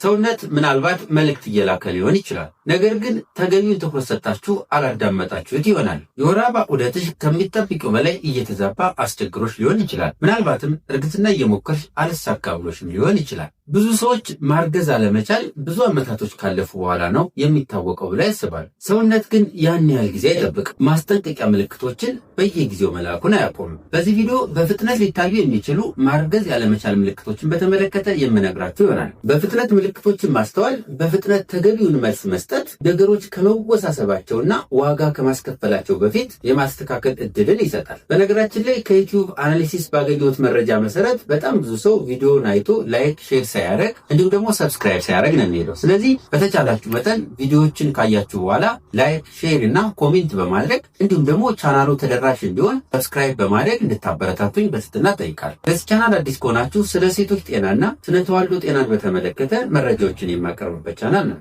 ሰውነት ምናልባት መልእክት እየላከ ሊሆን ይችላል። ነገር ግን ተገቢውን ትኩረት ሰጣችሁ አላዳመጣችሁት ይሆናል። የወር አበባ ዑደትሽ ከሚጠብቂው በላይ እየተዛባ አስቸግሮሽ ሊሆን ይችላል። ምናልባትም እርግዝና እየሞከርሽ አልሳካ ብሎሽም ሊሆን ይችላል። ብዙ ሰዎች ማርገዝ አለመቻል ብዙ ዓመታቶች ካለፉ በኋላ ነው የሚታወቀው ብላ ያስባል። ሰውነት ግን ያን ያህል ጊዜ አይጠብቅም። ማስጠንቀቂያ ምልክቶችን በየጊዜው መላኩን አያቆምም። በዚህ ቪዲዮ በፍጥነት ሊታዩ የሚችሉ ማርገዝ ያለመቻል ምልክቶችን በተመለከተ የምነግራችሁ ይሆናል። በፍጥነት ምልክቶችን ማስተዋል፣ በፍጥነት ተገቢውን መልስ መስጠት ነገሮች ከመወሳሰባቸውና ዋጋ ከማስከፈላቸው በፊት የማስተካከል እድልን ይሰጣል። በነገራችን ላይ ከዩቲዩብ አናሊሲስ ባገኘሁት መረጃ መሰረት በጣም ብዙ ሰው ቪዲዮውን አይቶ ላይክ፣ ሼር ሳያደርግ እንዲሁም ደግሞ ሰብስክራይብ ሳያደርግ ነው የሚሄደው። ስለዚህ በተቻላችሁ መጠን ቪዲዮዎችን ካያችሁ በኋላ ላይክ፣ ሼር እና ኮሜንት በማድረግ እንዲሁም ደግሞ ቻናሉ ተደራሽ እንዲሆን ሰብስክራይብ በማድረግ እንድታበረታቱኝ በትህትና እጠይቃለሁ። ለዚህ ቻናል አዲስ ከሆናችሁ ስለ ሴቶች ጤናና ስለ ተዋልዶ ጤናን በተመለከተ መረጃዎችን የማቀርብበት ቻናል ነው።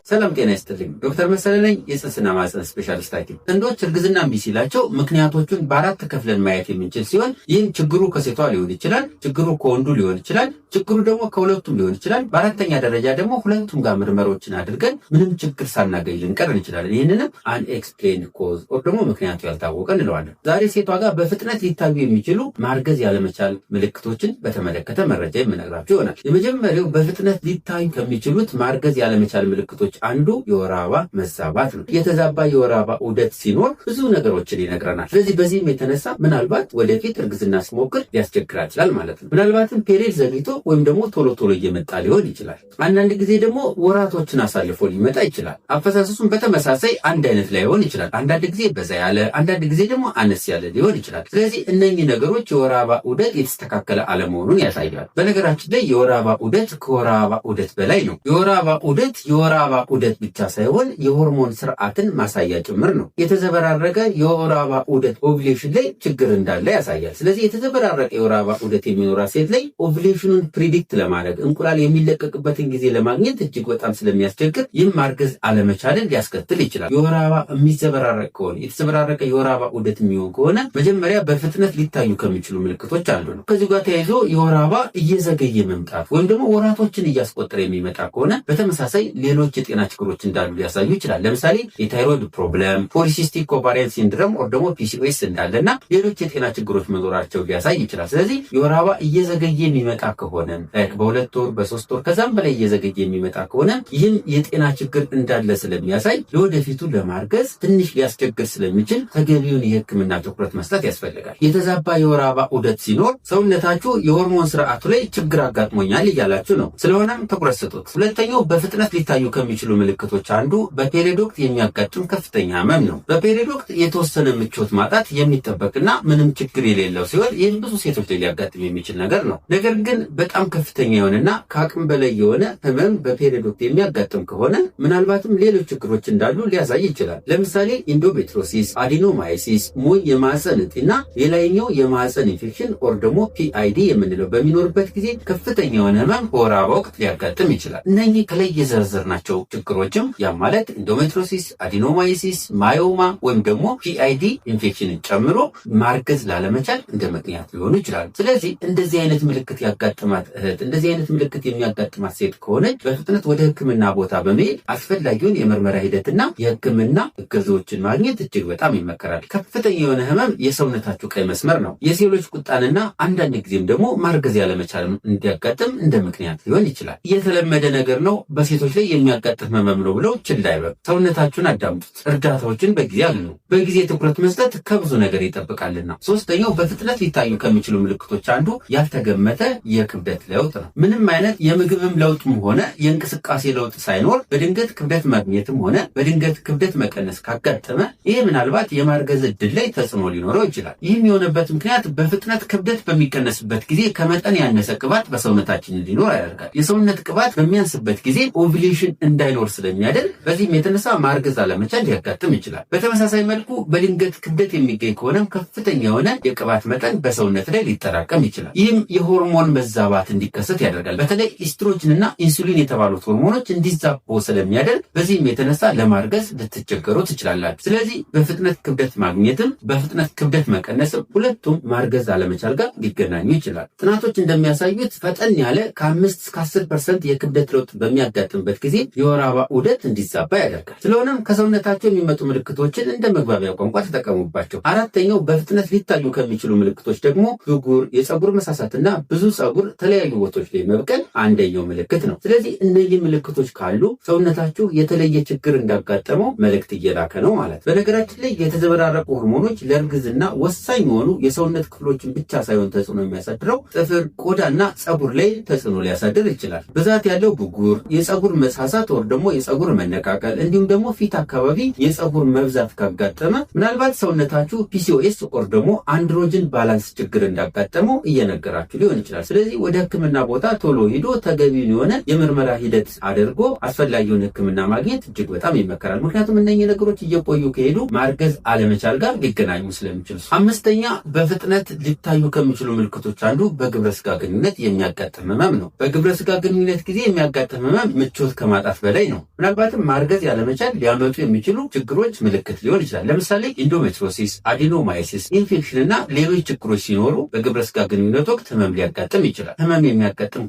ሰላም ጤና ይስጥልኝ። ዶክተር መሰለ ነኝ፣ የጽንስና ማህፀን ስፔሻሊስት ሐኪም። ጥንዶች እርግዝና እምቢ ሲላቸው ምክንያቶቹን በአራት ከፍለን ማየት የምንችል ሲሆን ይህም ችግሩ ከሴቷ ሊሆን ይችላል፣ ችግሩ ከወንዱ ሊሆን ይችላል፣ ችግሩ ደግሞ ከሁለቱም ሊሆን ይችላል። በአራተኛ ደረጃ ደግሞ ሁለቱም ጋር ምርመሮችን አድርገን ምንም ችግር ሳናገኝ ልንቀር እንችላለን። ይህንንም አንኤክስፕሌንድ ኮዝ ኦር ደግሞ ምክንያቱ ያልታወቀ እንለዋለን። ዛሬ ሴቷ ጋር በፍጥነት ሊታዩ የሚችሉ ማርገዝ ያለመቻል ምልክቶችን በተመለከተ መረጃ የምነግራችሁ ይሆናል። የመጀመሪያው በፍጥነት ሊታዩ ከሚችሉት ማርገዝ ያለመቻል ምልክቶች አንዱ የወር አበባ መዛባት ነው። የተዛባ የወር አበባ ዑደት ሲኖር ብዙ ነገሮችን ይነግረናል። ስለዚህ በዚህም የተነሳ ምናልባት ወደፊት እርግዝና ሲሞክር ሊያስቸግር ይችላል ማለት ነው። ምናልባትም ፔሪየድ ዘግይቶ ወይም ደግሞ ቶሎ ቶሎ እየመጣ ሊሆን ይችላል። አንዳንድ ጊዜ ደግሞ ወራቶችን አሳልፎ ሊመጣ ይችላል። አፈሳሰሱም በተመሳሳይ አንድ አይነት ላይሆን ይችላል። አንዳንድ ጊዜ በዛ ያለ፣ አንዳንድ ጊዜ ደግሞ አነስ ያለ ሊሆን ይችላል። ስለዚህ እነኚህ ነገሮች የወር አበባ ዑደት የተስተካከለ አለመሆኑን ያሳያል። በነገራችን ላይ የወር አበባ ዑደት ከወር አበባ ዑደት በላይ ነው። የወር አበባ ዑደት የወር አበባ ዑደት ብቻ ሳይሆን የሆርሞን ስርዓትን ማሳያ ጭምር ነው። የተዘበራረቀ የወር አበባ ዑደት ኦቭሌሽን ላይ ችግር እንዳለ ያሳያል። ስለዚህ የተዘበራረቀ የወር አበባ ዑደት የሚኖራት ሴት ላይ ኦቭሌሽኑን ፕሪዲክት ለማድረግ እንቁላል የሚለቀቅበትን ጊዜ ለማግኘት እጅግ በጣም ስለሚያስቸግር ይህም ማርገዝ አለመቻልን ሊያስከትል ይችላል። የወር አበባ የሚዘበራረቅ ከሆነ የተዘበራረቀ የወር አበባ ዑደት የሚሆን ከሆነ መጀመሪያ በፍጥነት ሊታዩ ከሚችሉ ምልክቶች አንዱ ነው። ከዚህ ጋር ተያይዞ የወር አበባ እየዘገየ መምጣት ወይም ደግሞ ወራቶችን እያስቆጠረ የሚመጣ ከሆነ በተመሳሳይ ሌሎች የጤና ችግሮች እንዳሉ ሊያሳዩ ይችላል። ለምሳሌ የታይሮይድ ፕሮብለም፣ ፖሊሲስቲክ ኦቫሪያን ሲንድሮም ኦር ደግሞ ፒሲኦኤስ እንዳለና ሌሎች የጤና ችግሮች መኖራቸው ሊያሳይ ይችላል። ስለዚህ የወር አበባ እየዘገየ የሚመጣ ከሆነ በ2 ወር በ3 ወር ከዛም በላይ እየዘገየ የሚመጣ ከሆነ ይህም የጤና ችግር እንዳለ ስለሚያሳይ ለወደፊቱ ለማርገዝ ትንሽ ሊያስቸግር ስለሚችል ተገቢውን የሕክምና ትኩረት መስጠት ያስፈልጋል። የተዛባ የወር አበባ ዑደት ሲኖር ሰውነታችሁ የሆርሞን ስርዓቱ ላይ ችግር አጋጥሞኛል እያላችሁ ነው። ስለሆነም ትኩረት ስጡት። ሁለተኛው በፍጥነት ሊታዩ ከሚችሉ ምልክቶች አንዱ በፔሪየድ ወቅት የሚያጋጥም ከፍተኛ ህመም ነው። በፔሪየድ ወቅት የተወሰነ ምቾት ማጣት የሚጠበቅና ምንም ችግር የሌለው ሲሆን ይህም ብዙ ሴቶች ላይ ሊያጋጥም የሚችል ነገር ነው። ነገር ግን በጣም ከፍተኛ የሆነና ከአቅም በላይ የሆነ ህመም በፔሪየድ ወቅት የሚያጋጥም ከሆነ ምናልባትም ሌሎች ችግሮች እንዳሉ ሊያሳይ ይችላል። ለምሳሌ ኢንዶሜትሪዮሲስ፣ አዲኖማይሲስ፣ ሙይ የማህፀን እጢና የላይኛው የማህፀን ኢንፌክሽን ኦር ደግሞ ፒአይዲ የምንለው በሚኖርበት ጊዜ ከፍተኛ የሆነ ህመም በወር አበባ ወቅት ሊያጋጥም ይችላል። እነኚህ ከላይ የዘረዘርናቸው ችግሮችም ያ ማለት ኢንዶሜትሪዮሲስ፣ አዲኖማይሲስ፣ ማዮማ ወይም ደግሞ ፒአይዲ ኢንፌክሽንን ጨምሮ ማርገዝ ላለመቻል እንደ ምክንያት ሊሆኑ ይችላሉ። ስለዚህ እንደዚህ አይነት ምልክት ያጋጥማት እህት፣ እንደዚህ አይነት ምልክት የሚያጋጥማት ሴት ከሆነች በፍጥነት ወደ ሕክምና ቦታ በመሄድ አስፈላጊውን የምርመራ ሂደትና የሕክምና እገዛዎችን ማግኘት እጅግ በጣም ይመከራል። ከፍተኛ የሆነ ህመም የሰውነታችሁ ቀይ መስመር ነው። የሴሎች ቁጣንና አንዳንድ ጊዜም ደግሞ ማርገዝ ያለመቻል እንዲያጋጥም እንደ ምክንያት ሊሆን ይችላል። የተለመደ ነገር ነው፣ በሴቶች ላይ የሚያጋጥም ህመም ነው ብለው ችላ አይበሉ። ሰውነታችሁን አዳምጡት። እርዳታዎችን በጊዜ አግኙ። በጊዜ ትኩረት መስጠት ከብዙ ነገር ይጠብቃልና። ሶስተኛው በፍጥነት ሊታዩ ከሚችሉ ምልክቶች አንዱ ያልተገመተ የክብደት ለውጥ ነው። ምንም አይነት የምግብም ለውጥም ሆነ የእንቅስቃሴ ለውጥ ሳይኖር በድንገት ክብደት ማግኘትም ሆነ በድንገት ክብደት መቀነስ ካጋጠመ ይህ ምናልባት የማርገዝ እድል ላይ ተጽዕኖ ሊኖረው ይችላል። ይህም የሆነበት ምክንያት በፍጥነት ክብደት በሚቀነስበት ጊዜ ከመጠን ያነሰ ቅባት በሰውነታችን እንዲኖር ያደርጋል። የሰውነት ቅባት በሚያንስበት ጊዜ ኦቭሌሽን እንዳይኖር እንዳይኖር ስለሚያደርግ በዚህም የተነሳ ማርገዝ አለመቻል ሊያጋጥም ይችላል። በተመሳሳይ መልኩ በድንገት ክብደት የሚገኝ ከሆነም ከፍተኛ የሆነ የቅባት መጠን በሰውነት ላይ ሊጠራቀም ይችላል። ይህም የሆርሞን መዛባት እንዲከሰት ያደርጋል። በተለይ ኢስትሮጅንና ኢንሱሊን የተባሉት ሆርሞኖች እንዲዛቡ ስለሚያደርግ በዚህም የተነሳ ለማርገዝ ልትቸገሩ ትችላላችሁ። ስለዚህ በፍጥነት ክብደት ማግኘትም በፍጥነት ክብደት መቀነስም ሁለቱም ማርገዝ አለመቻል ጋር ሊገናኙ ይችላል። ጥናቶች እንደሚያሳዩት ፈጠን ያለ ከ5 እስከ 10% የክብደት ለውጥ በሚያጋጥምበት ጊዜ የወር አበባ ዑደት እንዲዛባ ያደርጋል። ስለሆነም ከሰውነታቸው የሚመጡ ምልክቶችን እንደ መግባቢያ ቋንቋ ተጠቀሙባቸው። አራተኛው በፍጥነት ሊታዩ ከሚችሉ ምልክቶች ደግሞ ብጉር፣ የፀጉር መሳሳትና ብዙ ፀጉር ተለያዩ ቦታዎች ላይ መብቀል አንደኛው ምልክት ነው። ስለዚህ እነዚህ ምልክቶች ካሉ ሰውነታችሁ የተለየ ችግር እንዳጋጠመው መልእክት እየላከ ነው ማለት። በነገራችን ላይ የተዘበራረቁ ሆርሞኖች ለእርግዝና ወሳኝ የሆኑ የሰውነት ክፍሎችን ብቻ ሳይሆን ተጽዕኖ የሚያሳድረው ጥፍር፣ ቆዳና ፀጉር ላይ ተጽዕኖ ሊያሳድር ይችላል። ብዛት ያለው ብጉር፣ የፀጉር መሳሳት ወር ደግሞ የፀጉር መነቃቀል እንዲሁም ደግሞ ፊት አካባቢ የፀጉር መብዛት ካጋጠመ ምናልባት ሰውነታችሁ ፒሲኦኤስ ወር ደግሞ አንድሮጅን ባላንስ ችግር እንዳጋጠመው እየነገራችሁ ሊሆን ይችላል። ስለዚህ ወደ ሕክምና ቦታ ቶሎ ሄዶ ተገቢውን የሆነ የምርመራ ሂደት አድርጎ አስፈላጊውን ሕክምና ማግኘት እጅግ በጣም ይመከራል። ምክንያቱም እነኚህ ነገሮች እየቆዩ ከሄዱ ማርገዝ አለመቻል ጋር ሊገናኙ ስለሚችሉ። አምስተኛ በፍጥነት ሊታዩ ከሚችሉ ምልክቶች አንዱ በግብረ ስጋ ግንኙነት የሚያጋጥም ህመም ነው። በግብረ ስጋ ግንኙነት ጊዜ የሚያጋጥም ህመም ምቾት ከማጣት በላይ ነው። ምናልባትም ማርገዝ ያለመቻል ሊያመጡ የሚችሉ ችግሮች ምልክት ሊሆን ይችላል። ለምሳሌ ኢንዶሜትሪዮሲስ፣ አዲኖማይሲስ፣ ኢንፌክሽን እና ሌሎች ችግሮች ሲኖሩ በግብረ ስጋ ግንኙነት ወቅት ህመም ሊያጋጥም ይችላል። ህመም የሚያጋጥም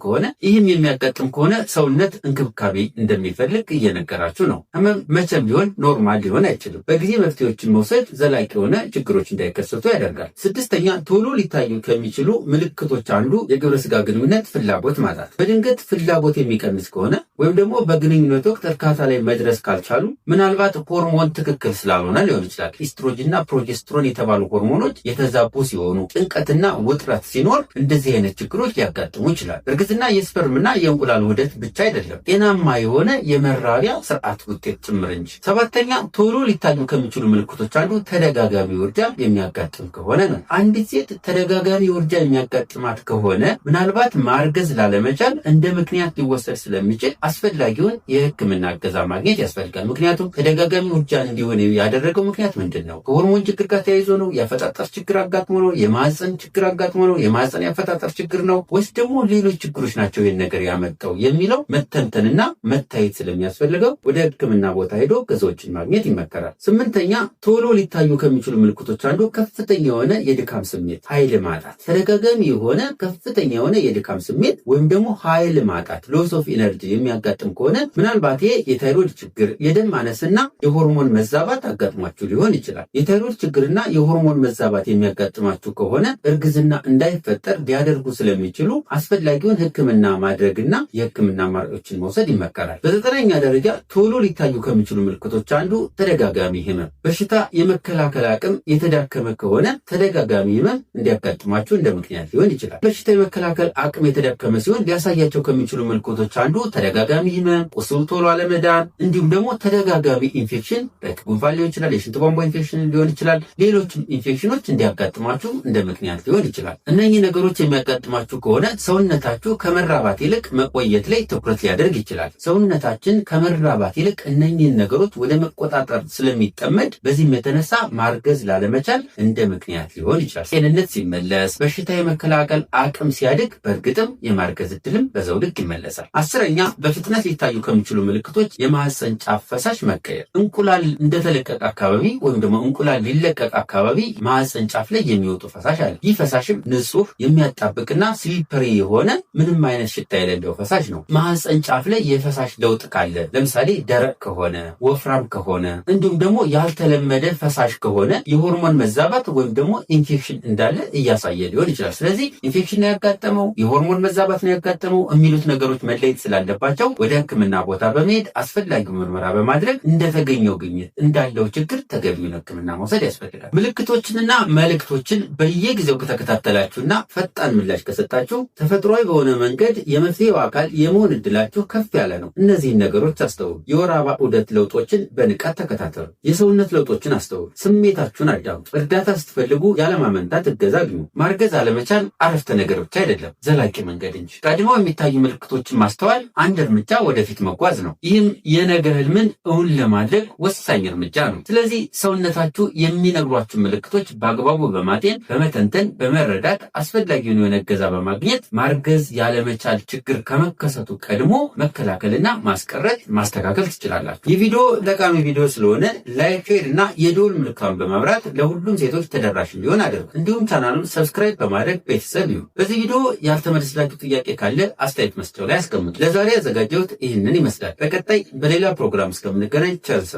ከሆነ ሰውነት እንክብካቤ እንደሚፈልግ እየነገራችሁ ነው። ህመም መቼም ቢሆን ኖርማል ሊሆን አይችልም። በጊዜ መፍትሄዎችን መውሰድ ዘላቂ የሆነ ችግሮች እንዳይከሰቱ ያደርጋል። ስድስተኛ ቶሎ ሊታዩ ከሚችሉ ምልክቶች አንዱ የግብረ ስጋ ግንኙነት ፍላጎት ማጣት። በድንገት ፍላጎት የሚቀንስ ከሆነ ወይም ደግሞ በግንኙነት ወቅት እርካታ ላይ መድረስ ካልቻሉ ምናልባት ሆርሞን ትክክል ስላልሆነ ሊሆን ይችላል። ኢስትሮጅንና ፕሮጀስትሮን የተባሉ ሆርሞኖች የተዛቡ ሲሆኑ፣ ጭንቀትና ውጥረት ሲኖር እንደዚህ አይነት ችግሮች ሊያጋጥሙ ይችላል። እርግዝና የስፐርምና የእንቁላል ውህደት ብቻ አይደለም፣ ጤናማ የሆነ የመራቢያ ስርዓት ውጤት ጭምር እንጂ። ሰባተኛ ቶሎ ሊታዩ ከሚችሉ ምልክቶች አንዱ ተደጋጋሚ ውርጃ የሚያጋጥም ከሆነ ነው። አንዲት ሴት ተደጋጋሚ ውርጃ የሚያጋጥማት ከሆነ ምናልባት ማርገዝ ላለመቻል እንደ ምክንያት ሊወሰድ ስለሚችል አስፈላጊውን የሕክምና እገዛ ማግኘት ያስፈልጋል። ምክንያቱም ተደጋጋሚ ውርጃ እንዲሆን ያደረገው ምክንያት ምንድን ነው? ከሆርሞን ችግር ጋር ተያይዞ ነው? የአፈጣጠር ችግር አጋጥሞ ነው? የማህፀን ችግር አጋጥሞ ነው? የማህፀን የአፈጣጠር ችግር ነው ወይስ ደግሞ ሌሎች ችግሮች ናቸው ይህን ነገር ያመጣው የሚለው መተንተንና መታየት ስለሚያስፈልገው ወደ ሕክምና ቦታ ሄዶ እገዛዎችን ማግኘት ይመከራል። ስምንተኛ ቶሎ ሊታዩ ከሚችሉ ምልክቶች አንዱ ከፍተኛ የሆነ የድካም ስሜት፣ ኃይል ማጣት። ተደጋጋሚ የሆነ ከፍተኛ የሆነ የድካም ስሜት ወይም ደግሞ ኃይል ማጣት ሎስ ኦፍ ኢነርጂ የሚያጋጥም ከሆነ ምናልባት የታይሮይድ ችግር፣ የደም ማነስና የሆርሞን መዛባት አጋጥሟችሁ ሊሆን ይችላል። የታይሮይድ ችግርና የሆርሞን መዛባት የሚያጋጥማችሁ ከሆነ እርግዝና እንዳይፈጠር ሊያደርጉ ስለሚችሉ አስፈላጊውን ሕክምና ማድረግና የሕክምና አማራጮችን መውሰድ ይመከራል። በዘጠነኛ ደረጃ ቶሎ ሊታዩ ከሚችሉ ምልክቶች አንዱ ተደጋጋሚ ህመም። በሽታ የመከላከል አቅም የተዳከመ ከሆነ ተደጋጋሚ ህመም እንዲያጋጥማችሁ እንደ ምክንያት ሊሆን ይችላል። በሽታ የመከላከል አቅም የተዳከመ ሲሆን ሊያሳያቸው ከሚችሉ ምልክቶች አንዱ ተደጋጋሚ ህመም፣ ቁስሉ ቶሎ አለመዳን፣ እንዲሁም ደግሞ ተደጋጋሚ ኢንፌክሽን ጉንፋን ሊሆን ይችላል፣ የሽንት ቧንቧ ኢንፌክሽን ሊሆን ይችላል። ሌሎችም ኢንፌክሽኖች እንዲያጋጥማችሁ እንደ ምክንያት ሊሆን ይችላል። እነኚህ ነገሮች የሚያጋጥማችሁ ከሆነ ሰውነታችሁ ከመራባት ይልቅ መቆየት ላይ ትኩረት ሊያደርግ ይችላል። ሰውነታችን ከመራባት ይልቅ እነኚህን ነገሮች ወደ መቆጣጠር ስለሚጠመድ በዚህም የተነሳ ማርገዝ ላለመቻል እንደ ምክንያት ሊሆን ይችላል። ጤንነት ሲመለስ፣ በሽታ የመከላከል አቅም ሲያድግ በእርግጥም የማርገዝ እድልም በዛው ልክ ይመለሳል። አስረኛ በፍጥነት ሊታዩ ከሚችሉ ምልክቶች የማህፀን ጫፍ ፈሳሽ መቀየር። እንቁላል እንደተለቀቀ አካባቢ ወይም ደግሞ እንቁላል ሊለቀቅ አካባቢ ማህፀን ጫፍ ላይ የሚወጡ ፈሳሽ አለ። ይህ ፈሳሽም ንጹህ የሚያጣብቅና ስሊፐሪ የሆነ ምንም አይነት ሽታ የሌለው ፈሳሽ ነው። ማህፀን ጫፍ ላይ የፈሳሽ ለውጥ ካለ ለምሳሌ ደረቅ ከሆነ፣ ወፍራም ከሆነ እንዲሁም ደግሞ ያልተለመደ ፈሳሽ ከሆነ የሆርሞን መዛባት ወይም ደግሞ ኢንፌክሽን እንዳለ እያሳየ ሊሆን ይችላል። ስለዚህ ኢንፌክሽን ነው ያጋጠመው፣ የሆርሞን መዛባት ነው ያጋጠመው የሚሉት ነገሮች መለየት ስላለባቸው ወደ ሕክምና ቦታ በመሄድ አስፈላጊው ምርመራ በማድረግ እንደተገኘው ግኝት እንዳለው ችግር ተገቢውን ሕክምና መውሰድ ያስፈልጋል። ምልክቶችንና መልእክቶችን በየጊዜው ከተከታተላችሁና ፈጣን ምላሽ ከሰጣችሁ ተፈጥሯዊ በሆነ መንገድ የመፍትሄው አካል የመሆን እድላችሁ ከፍ ያለ ነው። እነዚህን ነገሮች አስተውሉ። የወር አበባ ዑደት ለውጦችን በንቃት ተከታተሉ። የሰውነት ለውጦችን አስተውሉ። ስሜታችሁን አዳምጡ። እርዳታ ስትፈልጉ ያለማመንታት እገዛ አግኙ። ማርገዝ አለመቻል አረፍተ ነገር ብቻ አይደለም፣ ዘላቂ መንገድ እንጂ። ቀድሞ የሚታዩ ምልክቶችን ማስተዋል አንድ እርምጃ ወደፊት መጓዝ መያዝ ነው። ይህም የነገ ህልምን እውን ለማድረግ ወሳኝ እርምጃ ነው። ስለዚህ ሰውነታችሁ የሚነግሯችሁ ምልክቶች በአግባቡ በማጤን በመተንተን በመረዳት አስፈላጊውን የሆነ እገዛ በማግኘት ማርገዝ ያለመቻል ችግር ከመከሰቱ ቀድሞ መከላከልና ማስቀረት ማስተካከል ትችላላችሁ። ይህ ቪዲዮ ጠቃሚ ቪዲዮ ስለሆነ ላይክ፣ ሼር እና የደወል ምልክቱን በማብራት ለሁሉም ሴቶች ተደራሽ እንዲሆን አድርጉ። እንዲሁም ቻናሉን ሰብስክራይብ በማድረግ ቤተሰብ ይሁኑ። በዚህ ቪዲዮ ያልተመለሰላችሁ ጥያቄ ካለ አስተያየት መስጫው ላይ አስቀምጡ። ለዛሬ ያዘጋጀሁት ይህንን ይመስላል። በቀጣይ በሌላ ፕሮግራም እስከምንገናኝ ቸር ሰንብቱ።